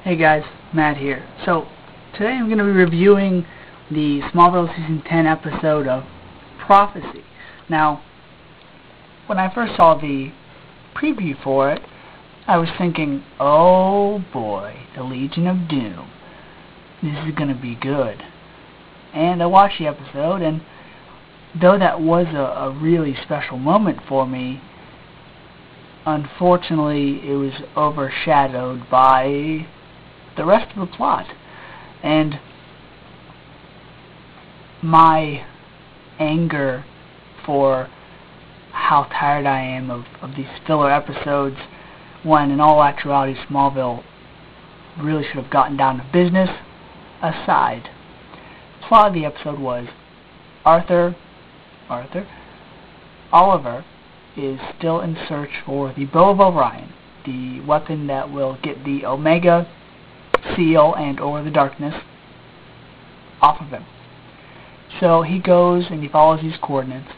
Hey guys, Matt here. So, today I'm going to be reviewing the Smallville Season 10 episode of Prophecy. Now, when I first saw the preview for it, I was thinking, oh boy, the Legion of Doom. This is going to be good. And I watched the episode, and though that was a really special moment for me, unfortunately it was overshadowed by the rest of the plot. And my anger for how tired I am of these filler episodes, when in all actuality Smallville really should have gotten down to business, aside. The plot of the episode was Oliver is still in search for the Bow of Orion, the weapon that will get the Omega Seal and or the darkness off of him. So he goes and he follows these coordinates,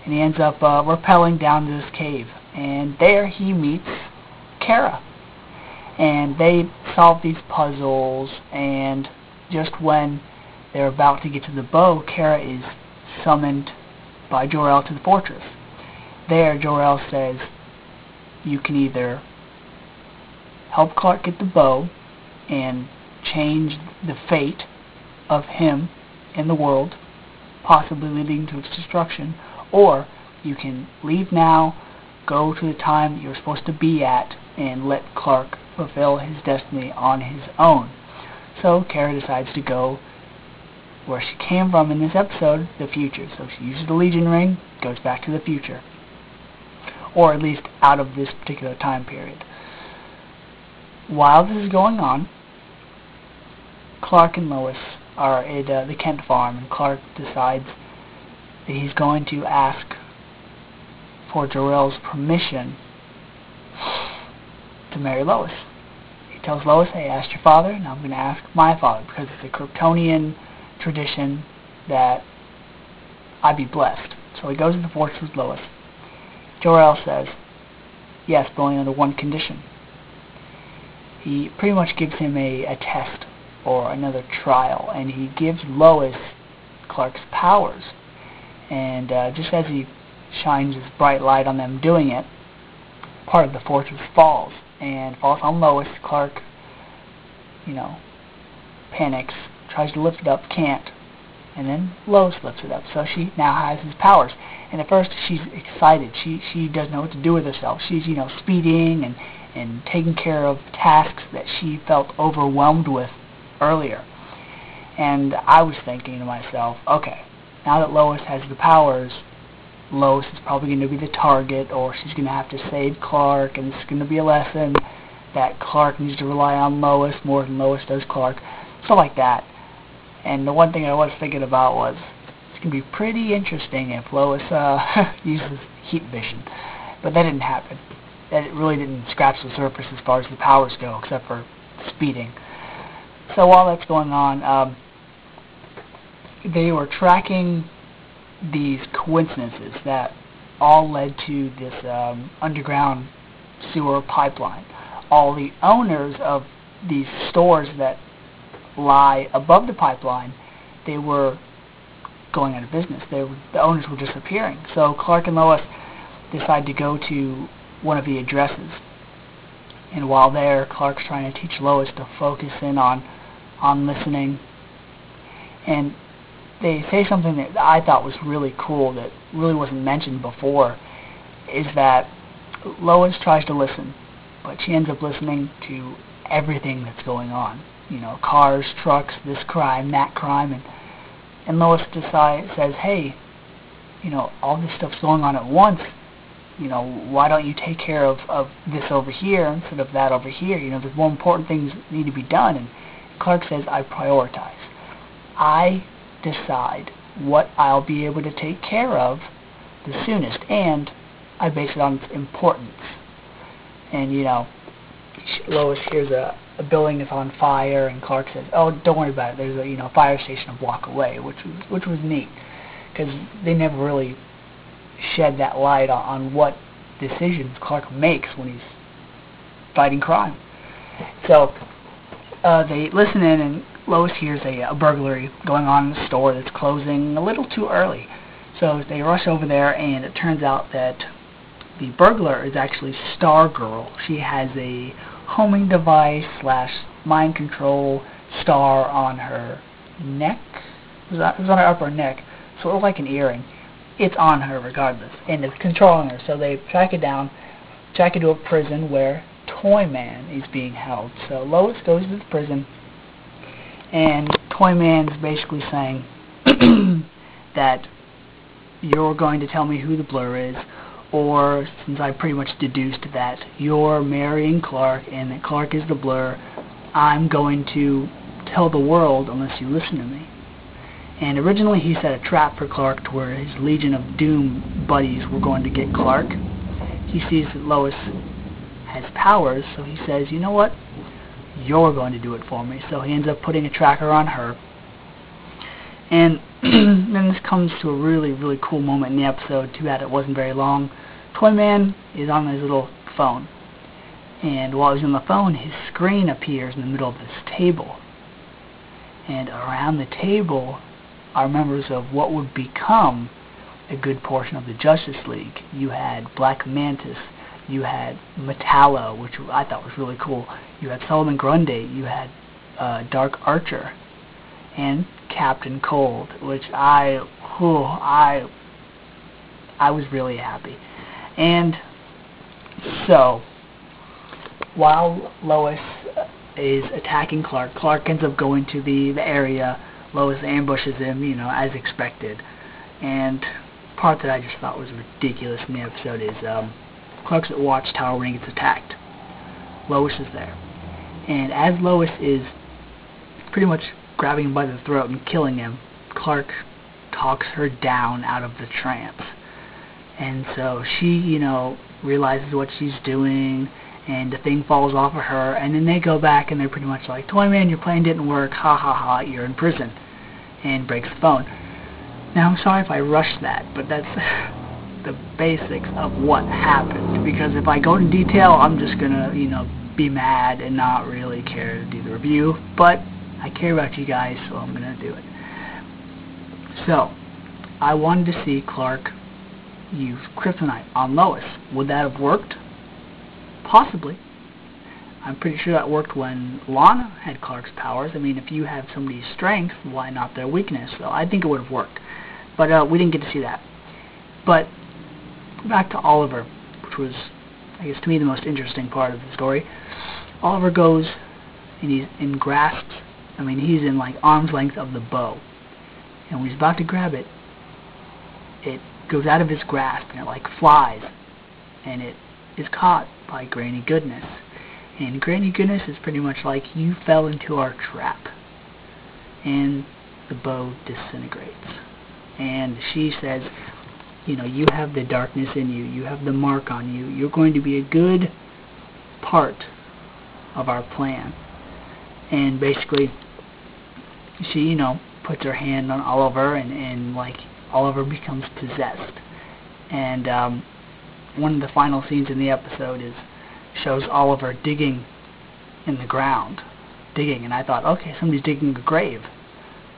and he ends up rappelling down to this cave, and there he meets Kara, and they solve these puzzles. And just when they're about to get to the bow, Kara is summoned by Jor-El to the fortress. There, Jor-El says, you can either help Clark get the bow and change the fate of him and the world, possibly leading to its destruction, or you can leave now, go to the time that you're supposed to be at, and let Clark fulfill his destiny on his own. So Kara decides to go where she came from in this episode, the future. So she uses the Legion ring, goes back to the future, or at least out of this particular time period. While this is going on, Clark and Lois are at the Kent farm, and Clark decides that he's going to ask for Jor-El's permission to marry Lois. He tells Lois, hey, I asked your father, and I'm going to ask my father, because it's a Kryptonian tradition that I be blessed. So he goes to the fortress with Lois. Jor-El says, yes, but only under one condition. He pretty much gives him a test, or another trial, and he gives Lois Clark's powers. And just as he shines his bright light on them doing it, part of the fortress falls, and falls on Lois. Clark, panics, tries to lift it up, can't, and then Lois lifts it up, so she now has his powers. And at first she's excited, she doesn't know what to do with herself. She's, speeding and taking care of tasks that she felt overwhelmed with earlier. And I was thinking to myself, okay, now that Lois has the powers, Lois is probably going to be the target, or she's going to have to save Clark, and it's going to be a lesson that Clark needs to rely on Lois more than Lois does Clark, stuff like that. And the one thing I was thinking about was, it's going to be pretty interesting if Lois uses heat vision. But that didn't happen. That really didn't scratch the surface as far as the powers go, except for speeding. So while that's going on, they were tracking these coincidences that all led to this underground sewer pipeline. All the owners of these stores that lie above the pipeline, they were going out of business. The owners were disappearing. So Clark and Lois decide to go to one of the addresses. And while there, Clark's trying to teach Lois to focus in on listening. And they say something that I thought was really cool that really wasn't mentioned before, is that Lois tries to listen, but she ends up listening to everything that's going on. Cars, trucks, this crime, that crime, and Lois says, hey, all this stuff's going on at once. Why don't you take care of this over here instead of that over here? There's more important things that need to be done. And Clark says, I prioritize. I decide what I'll be able to take care of the soonest, and I base it on its importance. And, Lois hears a building is on fire, and Clark says, oh, don't worry about it. There's a fire station a block away, which was neat, because they never really shed that light on what decisions Clark makes when he's fighting crime. So they listen in, and Lois hears a burglary going on in the store that's closing a little too early. So they rush over there, and it turns out that the burglar is actually Stargirl. She has a homing device / mind control star on her neck. It was on her upper neck, so it looked like an earring. It's on her regardless, and it's controlling her. So they track it down, track it to a prison where Toyman is being held. So Lois goes to the prison, and Toyman is basically saying that you're going to tell me who the Blur is, or since I pretty much deduced that you're marrying Clark and that Clark is the Blur, I'm going to tell the world unless you listen to me. And originally he set a trap for Clark to where his Legion of Doom buddies were going to get Clark. He sees that Lois has powers, so he says, you know what, you're going to do it for me. So he ends up putting a tracker on her. And then this comes to a really, really cool moment in the episode. Too bad it wasn't very long. Toyman is on his little phone. And while he's on the phone, his screen appears in the middle of this table. And around the table are members of what would become a good portion of the Justice League. You had Black Mantis, you had Metallo, which I thought was really cool, you had Solomon Grundy, you had Dark Archer, and Captain Cold, which I was really happy. And so, while Lois is attacking Clark, Clark ends up going to the area. Lois ambushes him, you know, as expected. And the part that I just thought was ridiculous in the episode is Clark's at Watchtower when he gets attacked. Lois is there. And as Lois is pretty much grabbing him by the throat and killing him, Clark talks her down out of the trance. And so she, you know, realizes what she's doing, and the thing falls off of her, and then they go back and they're pretty much like, Toyman, your plan didn't work, ha ha ha, you're in prison, and breaks the phone. Now I'm sorry if I rushed that, but that's the basics of what happened, because if I go into detail, I'm just gonna, you know, be mad and not really care to do the review, but I care about you guys, so I'm gonna do it. So, I wanted to see Clark use kryptonite on Lois. Would that have worked? Possibly. I'm pretty sure that worked when Lana had Clark's powers. I mean, if you have somebody's strength, why not their weakness? So I think it would have worked. But we didn't get to see that. But back to Oliver, which was, I guess, to me the most interesting part of the story. Oliver goes and he's in grasps. I mean, he's in like arm's length of the bow. And when he's about to grab it, it goes out of his grasp and it like flies. And it is caught by Granny Goodness. And Granny Goodness is pretty much like, you fell into our trap. And the bow disintegrates. And she says, you know, you have the darkness in you. You have the mark on you. You're going to be a good part of our plan. And basically, she, you know, puts her hand on Oliver, and like, Oliver becomes possessed. And one of the final scenes in the episode shows Oliver digging in the ground. Digging, and I thought, okay, somebody's digging a grave.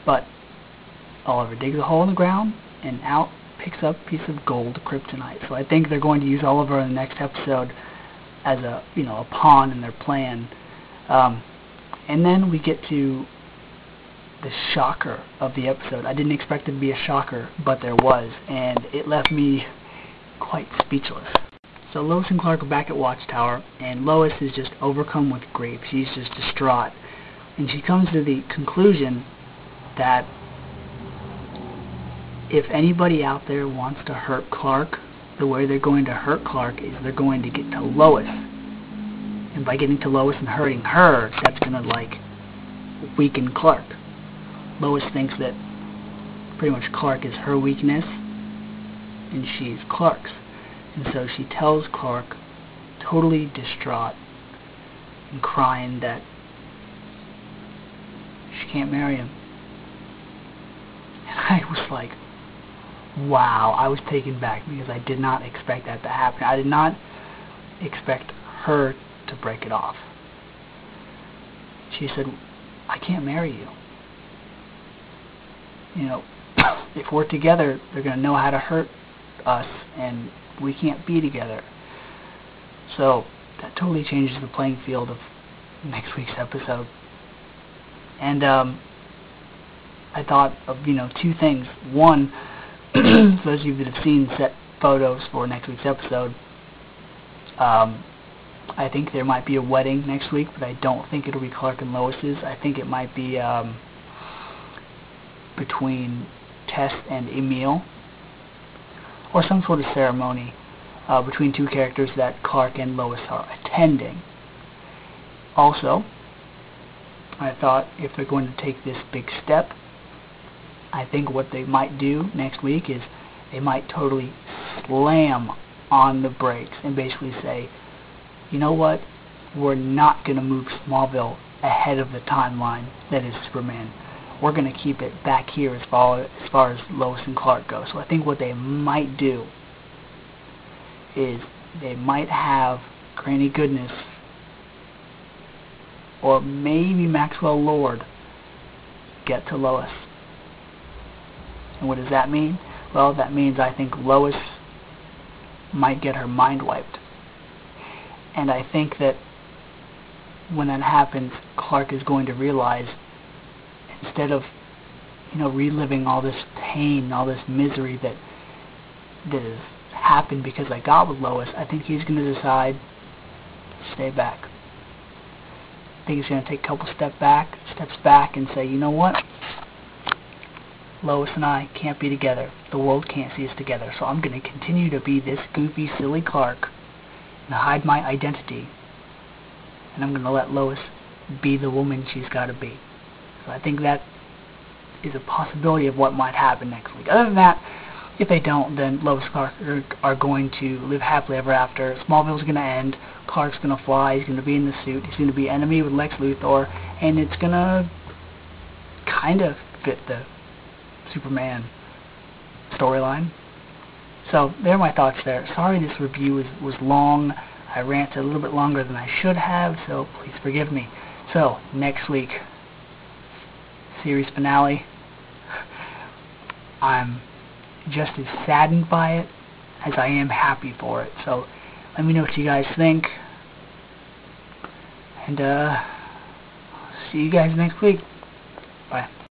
But Oliver digs a hole in the ground, and out picks up a piece of gold kryptonite. So I think they're going to use Oliver in the next episode as a, you know, a pawn in their plan. And then we get to the shocker of the episode. I didn't expect it to be a shocker, but there was, and it left me quite speechless. So Lois and Clark are back at Watchtower, and Lois is just overcome with grief. She's just distraught. And she comes to the conclusion that if anybody out there wants to hurt Clark, the way they're going to hurt Clark is they're going to get to Lois. And by getting to Lois and hurting her, that's going to, like, weaken Clark. Lois thinks that pretty much Clark is her weakness, and she's Clark's. And so she tells Clark, totally distraught and crying, that she can't marry him. And I was like, wow, I was taken back, because I did not expect that to happen. I did not expect her to break it off. she said, I can't marry you. You know, if we're together, they're going to know how to hurt us, and we can't be together. So that totally changes the playing field of next week's episode. And I thought of, two things. One, for those of you that have seen set photos for next week's episode, I think there might be a wedding next week, but I don't think it'll be Clark and Lois's. I think it might be between Tess and Emil, or some sort of ceremony between two characters that Clark and Lois are attending. Also, I thought if they're going to take this big step, I think what they might do next week is they might totally slam on the brakes and basically say, you know what, we're not going to move Smallville ahead of the timeline that is Superman. We're going to keep it back here as far as Lois and Clark go. So I think what they might do is they might have Granny Goodness or maybe Maxwell Lord get to Lois. And what does that mean? Well, that means I think Lois might get her mind wiped. And I think that when that happens, Clark is going to realize, instead of, reliving all this pain, all this misery that has happened because I got with Lois, I think he's going to decide to stay back. I think he's going to take a couple steps back and say, you know what? Lois and I can't be together. The world can't see us together. So I'm going to continue to be this goofy, silly Clark and hide my identity. And I'm going to let Lois be the woman she's got to be. So I think that is a possibility of what might happen next week. Other than that, if they don't, then Lois and Clark are going to live happily ever after. Smallville's going to end. Clark's going to fly. He's going to be in the suit. He's going to be enemy with Lex Luthor. And it's going to kind of fit the Superman storyline. So there are my thoughts there. Sorry this review was long. I ranted a little bit longer than I should have, so please forgive me. So next week, series finale. I'm just as saddened by it as I am happy for it. So let me know what you guys think. And see you guys next week. Bye.